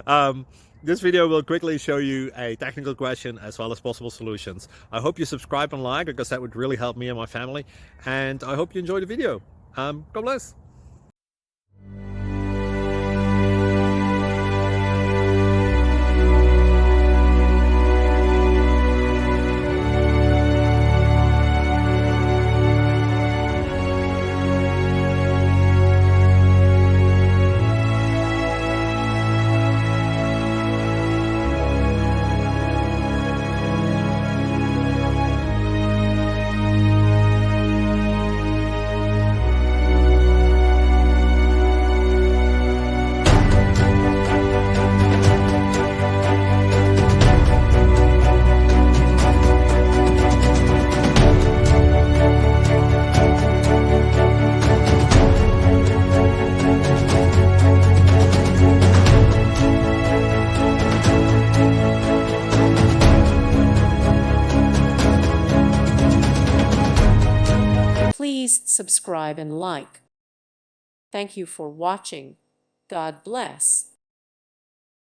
um, this video will quickly show you a technical question as well as possible solutions. I hope you subscribe and like, because that would really help me and my family. And I hope you enjoy the video. God bless. Please subscribe and like. Thank you for watching. God bless.